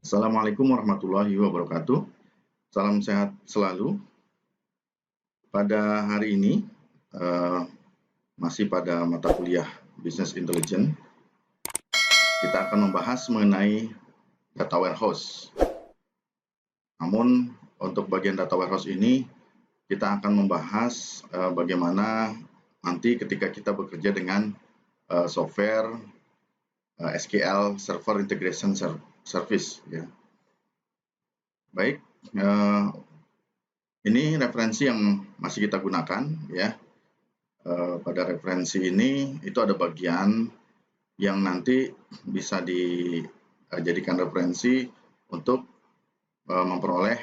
Assalamualaikum warahmatullahi wabarakatuh. Salam sehat selalu. Pada hari ini, eh, masih pada mata kuliah Business Intelligence, kita akan membahas mengenai data warehouse. Namun, untuk bagian data warehouse ini, kita akan membahas bagaimana nanti ketika kita bekerja dengan software SQL Server Integration Service. Ya. Baik, ini referensi yang masih kita gunakan, ya. Pada referensi ini itu ada bagian yang nanti bisa dijadikan referensi untuk memperoleh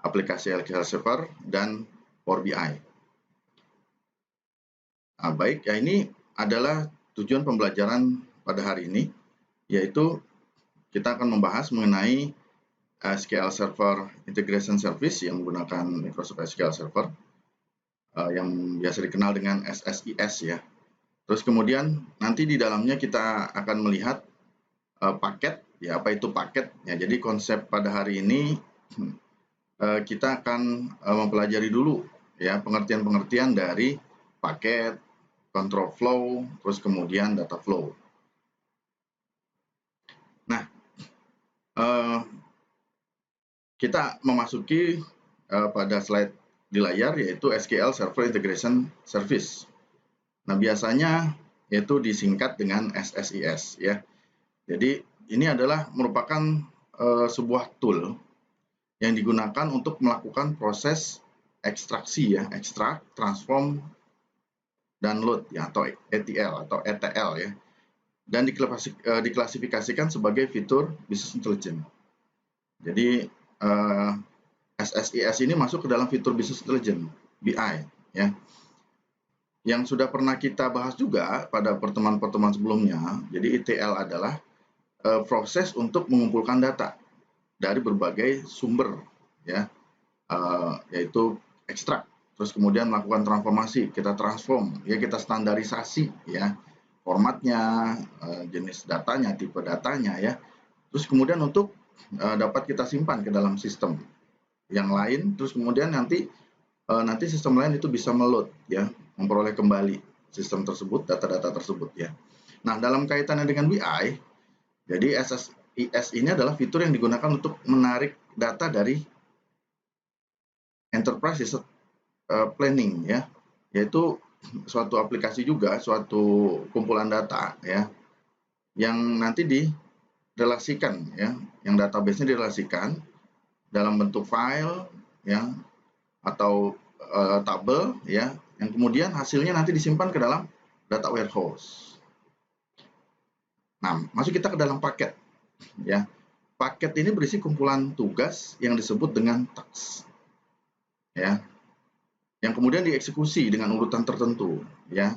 aplikasi SQL Server dan Power BI. Baik, ya ini adalah tujuan pembelajaran pada hari ini, yaitu kita akan membahas mengenai SQL Server Integration Service yang menggunakan Microsoft SQL Server, yang biasa dikenal dengan SSIS, ya. Terus kemudian nanti di dalamnya kita akan melihat paket, ya apa itu paket. Ya, jadi konsep pada hari ini kita akan mempelajari dulu ya pengertian-pengertian dari paket, control flow, terus kemudian data flow. Nah, kita memasuki pada slide di layar, yaitu SQL Server Integration Service. Nah, biasanya itu disingkat dengan SSIS, ya. Jadi ini adalah merupakan sebuah tool yang digunakan untuk melakukan proses ekstraksi, ya, extract, transform, dan load, ya, atau ETL atau ETL, ya, dan diklasifikasikan sebagai fitur business intelligence. Jadi SSIS ini masuk ke dalam fitur business intelligence BI, ya, yang sudah pernah kita bahas juga pada pertemuan-pertemuan sebelumnya. Jadi ETL adalah proses untuk mengumpulkan data dari berbagai sumber, ya, yaitu ekstrak, terus kemudian melakukan transformasi, kita transform, ya, kita standarisasi, ya, formatnya, jenis datanya, tipe datanya, ya, terus kemudian untuk dapat kita simpan ke dalam sistem yang lain, terus kemudian nanti sistem lain itu bisa meload, ya, memperoleh kembali sistem tersebut, data-data tersebut, ya. Nah, dalam kaitannya dengan BI, jadi SSIS ini adalah fitur yang digunakan untuk menarik data dari enterprise planning, ya, yaitu suatu aplikasi juga, suatu kumpulan data, ya, yang nanti direlasikan, ya, yang database-nya direlasikan dalam bentuk file, ya, atau tabel, ya, yang kemudian hasilnya nanti disimpan ke dalam data warehouse. Nah, masuk kita ke dalam paket, ya. Paket ini berisi kumpulan tugas yang disebut dengan task, ya, yang kemudian dieksekusi dengan urutan tertentu, ya,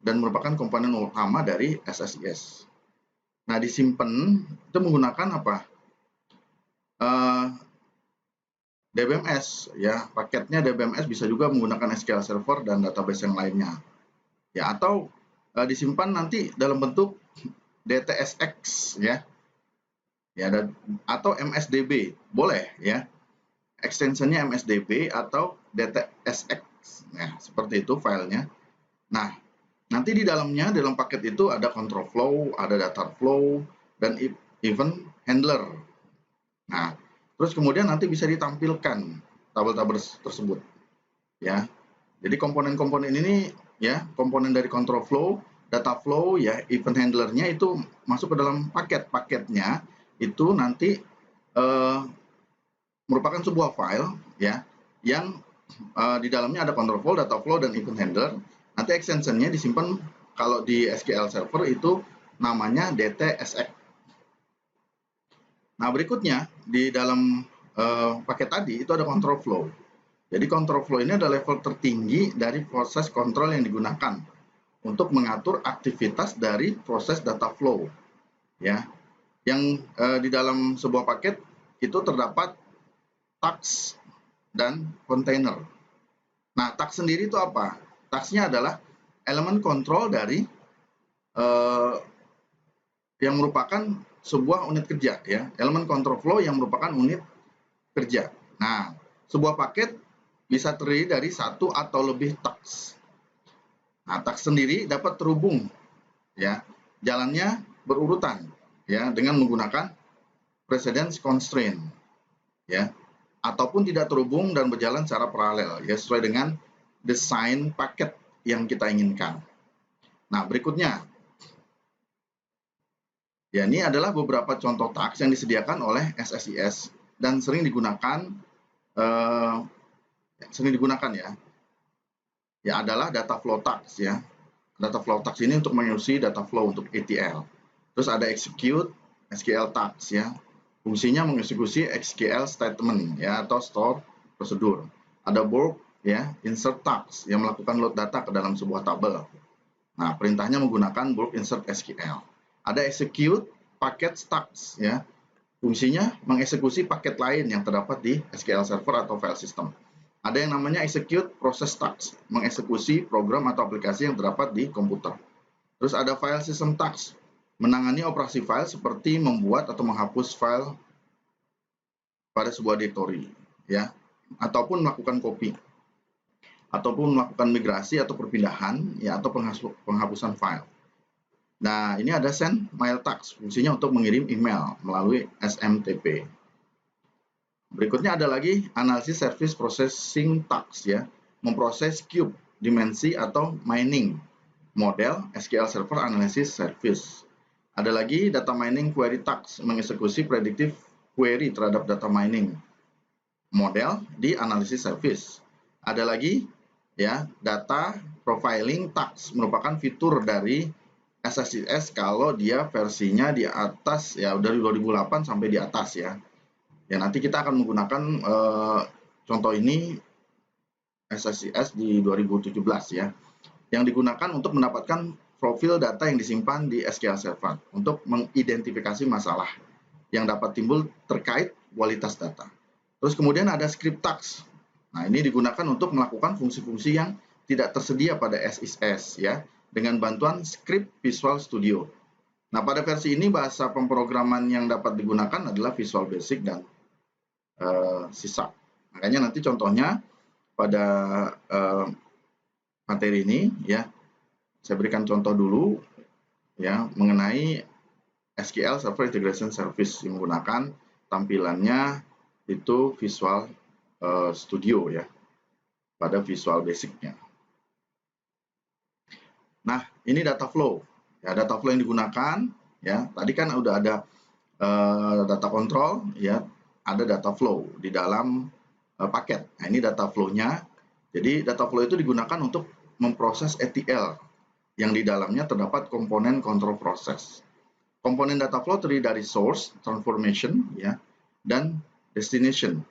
dan merupakan komponen utama dari SSIS. Nah, disimpan itu menggunakan apa? DBMS, ya, paketnya DBMS bisa juga menggunakan SQL Server dan database yang lainnya, ya, atau disimpan nanti dalam bentuk DTSX, ya, dan atau MSDB boleh, ya, extensionnya MSDB atau DTSX, nah seperti itu filenya. Nah, nanti di dalamnya, dalam paket itu ada control flow, ada data flow, dan event handler. Nah, terus kemudian nanti bisa ditampilkan tabel-tabel tersebut, ya. Jadi komponen-komponen ini, ya, komponen dari control flow, data flow, ya, event handlernya itu masuk ke dalam paketnya itu nanti merupakan sebuah file, ya, yang di dalamnya ada control flow, data flow, dan event handler. Nanti extensionnya disimpan kalau di SQL Server itu namanya DTSX. Nah, berikutnya di dalam paket tadi itu ada control flow. Jadi control flow ini adalah level tertinggi dari proses kontrol yang digunakan untuk mengatur aktivitas dari proses data flow, ya. Yang di dalam sebuah paket itu terdapat task dan container. Nah, task sendiri itu apa? Tasknya adalah elemen kontrol dari yang merupakan sebuah unit kerja ya, elemen control flow yang merupakan unit kerja. Nah, sebuah paket bisa terdiri dari satu atau lebih task. Nah, task sendiri dapat terhubung ya, jalannya berurutan ya dengan menggunakan precedence constraint ya, ataupun tidak terhubung dan berjalan secara paralel ya, sesuai dengan desain paket yang kita inginkan. Nah, berikutnya ya, ini adalah beberapa contoh task yang disediakan oleh SSIS dan sering digunakan ya. Ya, adalah data flow task ya. Data flow task ini untuk mengisi data flow untuk ETL. Terus ada execute SQL task ya. Fungsinya mengeksekusi SQL statement ya, atau store prosedur. Ada work ya, insert task yang melakukan load data ke dalam sebuah tabel. Nah, perintahnya menggunakan bulk insert SQL. Ada execute packet task ya. Fungsinya mengeksekusi paket lain yang terdapat di SQL Server atau file system. Ada yang namanya execute process task, mengeksekusi program atau aplikasi yang terdapat di komputer. Terus ada file system task, menangani operasi file seperti membuat atau menghapus file pada sebuah directory ya, ataupun melakukan copy, ataupun melakukan migrasi atau perpindahan ya, atau penghapusan file. Nah, ini ada send mail task, fungsinya untuk mengirim email melalui SMTP. Berikutnya ada lagi analisis service processing task ya, memproses cube, dimensi atau mining model SQL Server Analysis Service. Ada lagi data mining query task, mengeksekusi predictive query terhadap data mining model di analisis service. Ada lagi ya, data profiling task, merupakan fitur dari SSIS kalau dia versinya di atas ya, dari 2008 sampai di atas ya. Ya, nanti kita akan menggunakan contoh ini SSIS di 2017 ya, yang digunakan untuk mendapatkan profil data yang disimpan di SQL Server untuk mengidentifikasi masalah yang dapat timbul terkait kualitas data. Terus kemudian ada script task. Nah, ini digunakan untuk melakukan fungsi-fungsi yang tidak tersedia pada SSIS ya, dengan bantuan script Visual Studio. Nah, pada versi ini bahasa pemrograman yang dapat digunakan adalah Visual Basic dan C#. Makanya nanti contohnya pada materi ini ya, saya berikan contoh dulu ya mengenai SQL Server Integration Service yang menggunakan tampilannya itu Visual Studio ya, pada Visual Basic-nya. Nah, ini data flow. Ya, data flow yang digunakan ya, tadi kan udah ada data control ya, ada data flow di dalam paket. Nah, ini data flow-nya. Jadi data flow itu digunakan untuk memproses ETL yang di dalamnya terdapat komponen control process. Komponen data flow terdiri dari source, transformation ya, dan destination.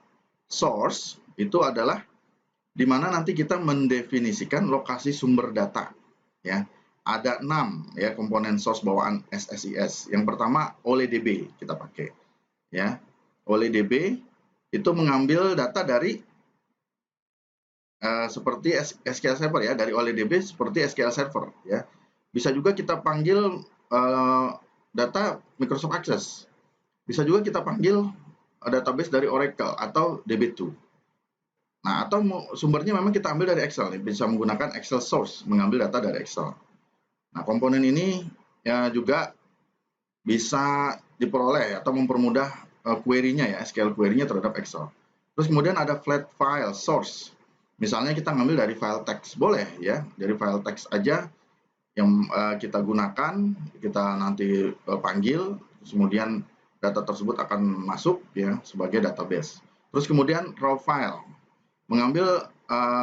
Source itu adalah di mana nanti kita mendefinisikan lokasi sumber data ya. Ada 6 ya komponen source bawaan SSIS. Yang pertama OLEDB kita pakai ya. OLEDB itu mengambil data dari seperti SQL Server ya, dari OLEDB seperti SQL Server ya. Bisa juga kita panggil data Microsoft Access. Bisa juga kita panggil database dari Oracle atau DB2. Nah, atau sumbernya memang kita ambil dari Excel, bisa menggunakan Excel source, mengambil data dari Excel. Nah, komponen ini ya juga bisa diperoleh atau mempermudah query-nya ya, SQL query-nya terhadap Excel. Terus kemudian ada flat file source. Misalnya kita ngambil dari file text, boleh ya, dari file text aja yang kita gunakan, kita nanti panggil, kemudian data tersebut akan masuk ya sebagai database. Terus kemudian raw file, mengambil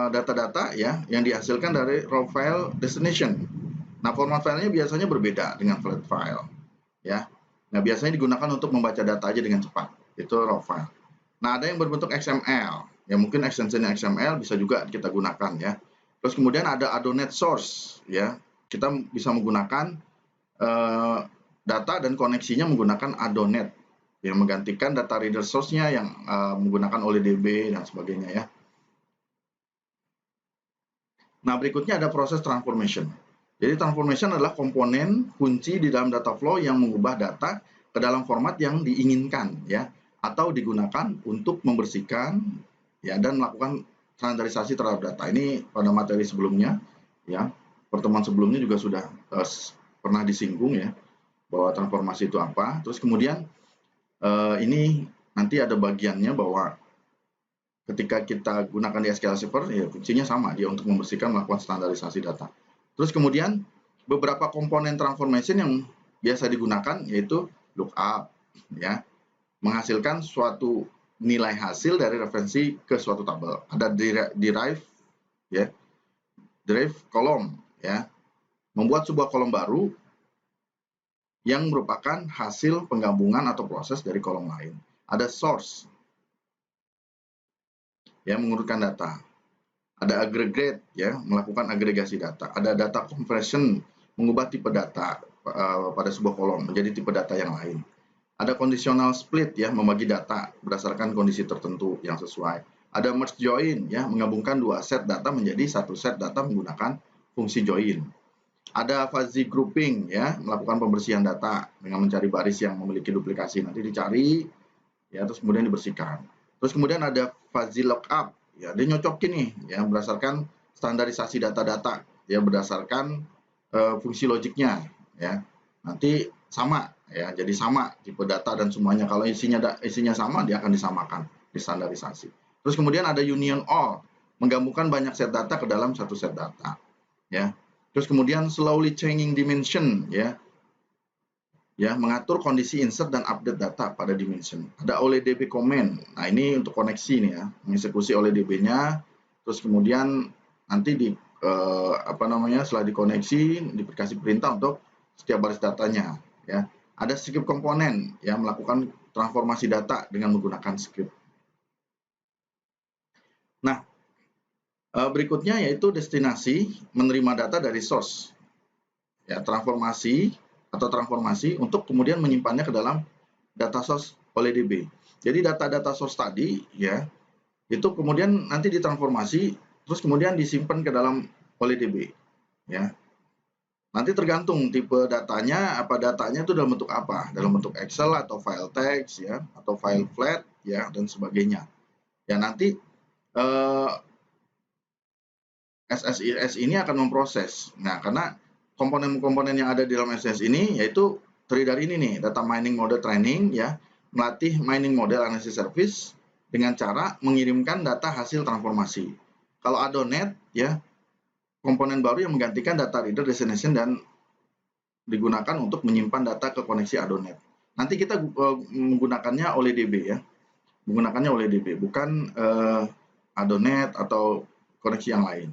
data-data ya yang dihasilkan dari raw file destination. Nah, format filenya biasanya berbeda dengan flat file ya. Nah, biasanya digunakan untuk membaca data aja dengan cepat. Itu raw file. Nah, ada yang berbentuk XML. Ya, mungkin extensionnya XML bisa juga kita gunakan ya. Terus kemudian ada ADONET source ya. Kita bisa menggunakan data dan koneksinya menggunakan ADONET yang menggantikan data reader source-nya yang menggunakan OLEDB dan sebagainya ya. Nah, berikutnya ada proses transformation. Jadi transformation adalah komponen kunci di dalam data flow yang mengubah data ke dalam format yang diinginkan ya, atau digunakan untuk membersihkan ya dan melakukan standarisasi terhadap data. Ini pada materi sebelumnya ya, pertemuan sebelumnya juga sudah pernah disinggung ya, bahwa transformasi itu apa. Terus kemudian ini nanti ada bagiannya bahwa ketika kita gunakan di SQL Server, ya fungsinya sama, dia untuk membersihkan, melakukan standarisasi data. Terus kemudian beberapa komponen transformation yang biasa digunakan yaitu lookup, ya, menghasilkan suatu nilai hasil dari referensi ke suatu tabel. Ada derive, ya, derive kolom, ya, membuat sebuah kolom baru yang merupakan hasil penggabungan atau proses dari kolom lain. Ada source, ya, mengurutkan data. Ada aggregate, ya, melakukan agregasi data. Ada data conversion, mengubah tipe data pada sebuah kolom menjadi tipe data yang lain. Ada conditional split, ya, membagi data berdasarkan kondisi tertentu yang sesuai. Ada merge join, ya, menggabungkan dua set data menjadi satu set data menggunakan fungsi join. Ada fuzzy grouping, ya, melakukan pembersihan data dengan mencari baris yang memiliki duplikasi, nanti dicari, ya, terus kemudian dibersihkan. Terus kemudian ada fuzzy lookup, ya, dia nyocokin nih, ya, berdasarkan standarisasi data-data, ya, berdasarkan fungsi logiknya, ya, nanti sama, ya, jadi sama tipe data dan semuanya. Kalau isinya sama, dia akan disamakan, distandarisasi. Terus kemudian ada union all, menggabungkan banyak set data ke dalam satu set data, ya. Terus kemudian slowly changing dimension, ya, mengatur kondisi insert dan update data pada dimension. Ada OLEDB comment. Nah, ini untuk koneksi nih ya, mengeksekusi OLEDB-nya. Terus kemudian nanti setelah dikoneksi dikasih perintah untuk setiap baris datanya ya. Ada script komponen yang melakukan transformasi data dengan menggunakan script. Nah, berikutnya yaitu destinasi menerima data dari source. Ya, transformasi untuk kemudian menyimpannya ke dalam data source OLEDB. Jadi data-data source tadi ya, itu kemudian nanti ditransformasi terus kemudian disimpan ke dalam OLEDB ya. Nanti tergantung tipe datanya, datanya itu dalam bentuk apa, dalam bentuk Excel atau file text ya, atau file flat ya, dan sebagainya. Ya, nanti SSIS ini akan memproses. Nah, karena komponen-komponen yang ada di dalam SSIS ini yaitu terdiri dari ini nih, data mining model training ya, melatih mining model analysis service dengan cara mengirimkan data hasil transformasi. Kalau Adonet ya, komponen baru yang menggantikan data reader destination dan digunakan untuk menyimpan data ke koneksi Adonet. Nanti kita menggunakannya OLEDB ya. Menggunakannya OLEDB, bukan Adonet atau koneksi yang lain.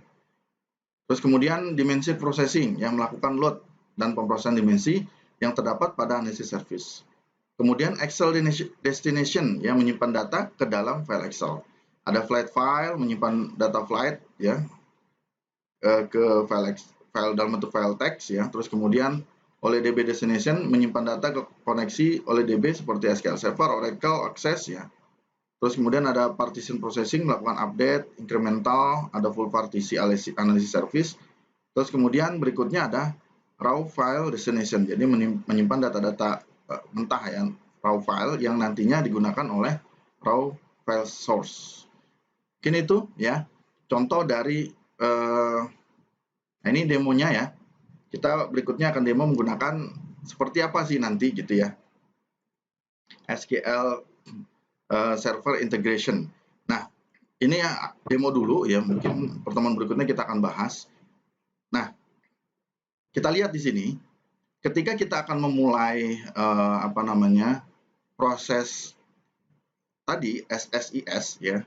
Terus kemudian dimensi processing yang melakukan load dan pemrosesan dimensi yang terdapat pada analysis service. Kemudian Excel destination yang menyimpan data ke dalam file Excel. Ada flight file menyimpan data flight ya ke file dalam bentuk file text ya. Terus kemudian OLEDB destination menyimpan data ke koneksi OLEDB seperti SQL Server, Oracle, Access ya. Terus kemudian ada partition processing melakukan update, incremental, ada full partisi analysis service. Terus kemudian berikutnya ada raw file destination. Jadi menyimpan data-data mentah ya, raw file yang nantinya digunakan oleh raw file source. Mungkin itu ya contoh dari ini demonya ya. Kita berikutnya akan demo menggunakan seperti apa sih nanti gitu ya, SQL server integration. Nah, ini ya demo dulu ya, mungkin pertemuan berikutnya kita akan bahas. Nah, kita lihat di sini ketika kita akan memulai proses tadi SSIS ya,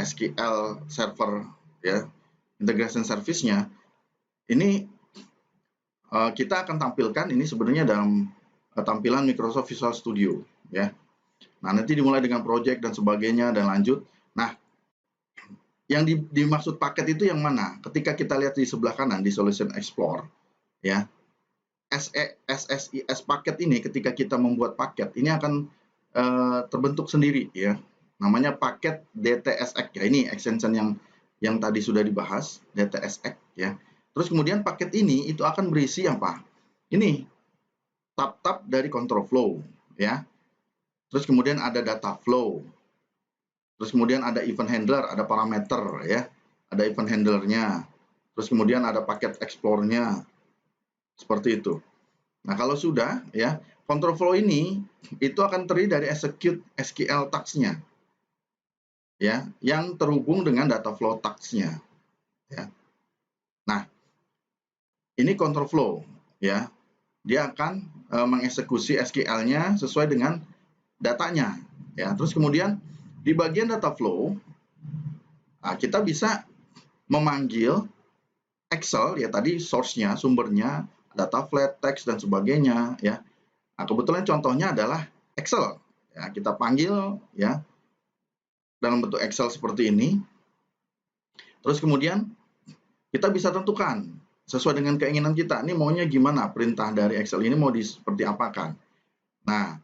SQL Server ya, integration service-nya, ini kita akan tampilkan ini sebenarnya dalam tampilan Microsoft Visual Studio ya. Nah, nanti dimulai dengan project dan sebagainya dan lanjut. Nah, yang dimaksud paket itu yang mana? Ketika kita lihat di sebelah kanan di Solution Explorer ya, SSIS paket ini ketika kita membuat paket ini akan terbentuk sendiri ya. Namanya paket DTSX ya. Ini extension yang tadi sudah dibahas, DTSX ya. Terus kemudian paket ini itu akan berisi apa? Ini tab-tab dari control flow, ya. Terus kemudian ada data flow. Terus kemudian ada event handler, ada parameter, ya. Ada event handlernya. Terus kemudian ada paket explore-nya. Seperti itu. Nah, kalau sudah, ya, control flow ini itu akan terdiri dari execute SQL task-nya, ya, yang terhubung dengan data flow task-nya, ya. Nah, ini control flow, ya. Dia akan mengeksekusi SQL-nya sesuai dengan datanya, ya. Terus kemudian di bagian data flow, kita bisa memanggil Excel, ya, tadi source-nya, sumbernya, data flat, text, dan sebagainya, ya. Nah, kebetulan contohnya adalah Excel. Ya, kita panggil, ya, dalam bentuk Excel seperti ini. Terus kemudian kita bisa tentukan sesuai dengan keinginan kita. Ini maunya gimana perintah dari Excel ini mau seperti apakan. Nah,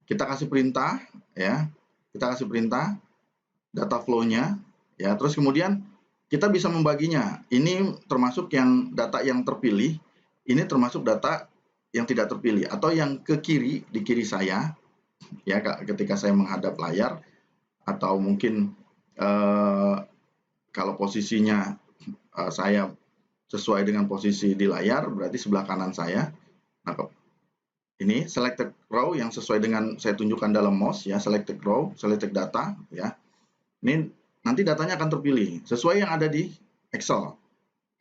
kita kasih perintah, ya. Kita kasih perintah data flow-nya, ya. Terus kemudian kita bisa membaginya. Ini termasuk yang data yang terpilih, ini termasuk data yang tidak terpilih atau yang ke kiri, di kiri saya, ya, ketika saya menghadap layar, atau mungkin kalau posisinya saya sesuai dengan posisi di layar, berarti sebelah kanan saya. Nah, ini selected row yang sesuai dengan saya tunjukkan dalam mouse, ya, selected row, selected data, ya. Ini nanti datanya akan terpilih sesuai yang ada di Excel,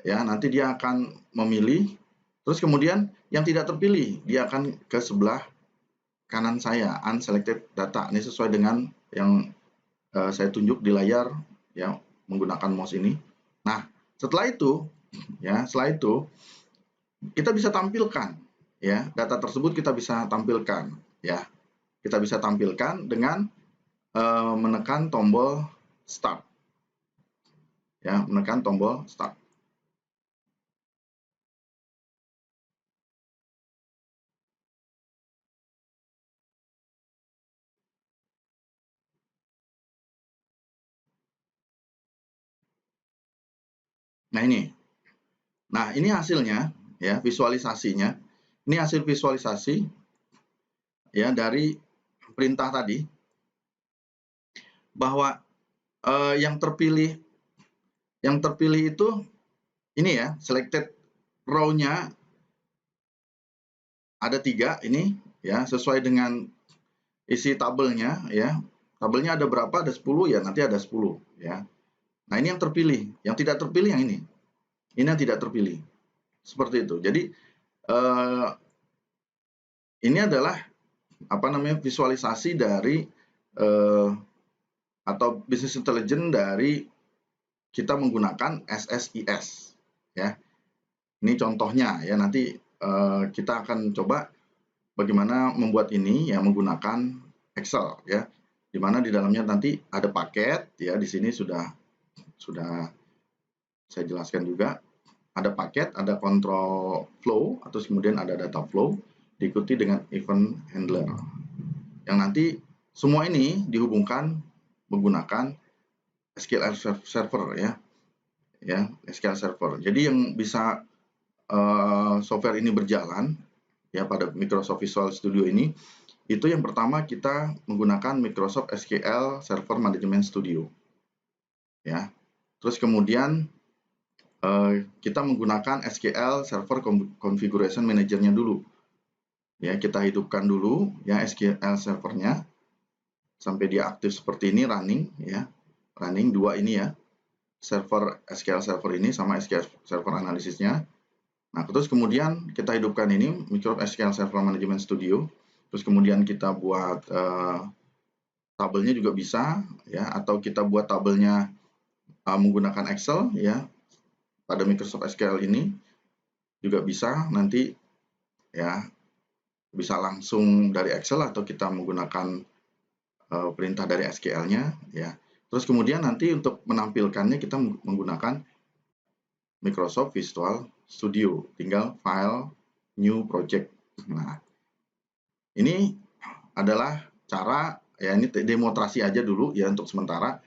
ya. Nanti dia akan memilih, terus kemudian yang tidak terpilih dia akan ke sebelah kanan saya, unselected data. Ini sesuai dengan yang saya tunjuk di layar, ya, menggunakan mouse ini. Nah, setelah itu, ya, kita bisa tampilkan, ya, data tersebut kita bisa tampilkan, ya. Kita bisa tampilkan dengan menekan tombol start, ya, menekan tombol start. Nah, ini hasilnya, ya, visualisasinya. Ini hasil visualisasi, ya, dari perintah tadi, bahwa yang terpilih itu ini, ya, selected row-nya ada 3 ini, ya, sesuai dengan isi tabelnya, ya. Tabelnya ada berapa? Ada 10, ya, nanti ada 10, ya. Nah, ini yang terpilih. Yang tidak terpilih yang ini. Ini yang tidak terpilih. Seperti itu. Jadi ini adalah visualisasi dari atau business intelligence dari kita menggunakan SSIS, ya. Ini contohnya, ya. Nanti kita akan coba bagaimana membuat ini, ya, menggunakan Excel, ya. Di mana di dalamnya nanti ada paket, ya. Di sini sudah saya jelaskan juga. Ada paket, ada control flow, atau kemudian ada data flow, diikuti dengan event handler. Yang nanti semua ini dihubungkan menggunakan SQL Server, ya, SQL Server. Jadi yang bisa software ini berjalan, ya, pada Microsoft Visual Studio ini, itu yang pertama kita menggunakan Microsoft SQL Server Management Studio, ya. Terus kemudian kita menggunakan SQL Server Configuration Manager-nya dulu, ya. Kita hidupkan dulu, ya, SQL Server-nya sampai dia aktif seperti ini, running, ya, running 2 ini, ya, server SQL Server ini sama SQL Server analisisnya. Nah, terus kemudian kita hidupkan ini Microsoft SQL Server Management Studio. Terus kemudian kita buat tabelnya juga bisa, ya, atau kita buat tabelnya menggunakan Excel, ya, pada Microsoft SQL ini juga bisa. Nanti, ya, bisa langsung dari Excel atau kita menggunakan perintah dari SQL-nya, ya. Terus kemudian nanti untuk menampilkannya kita menggunakan Microsoft Visual Studio, tinggal file, new project. Nah, ini adalah cara, ya, ini demonstrasi aja dulu, ya, untuk sementara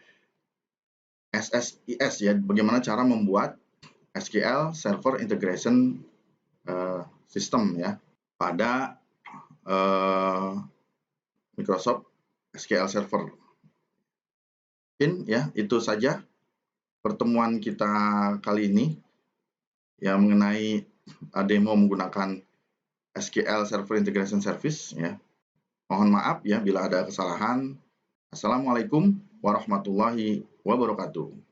SSIS, ya, bagaimana cara membuat SQL Server Integration System, ya. pada Microsoft SQL Server. Mungkin ya itu saja pertemuan kita kali ini yang mengenai demo menggunakan SQL Server Integration Service ya. Mohon maaf ya bila ada kesalahan. Assalamualaikum warahmatullahi wabarakatuh.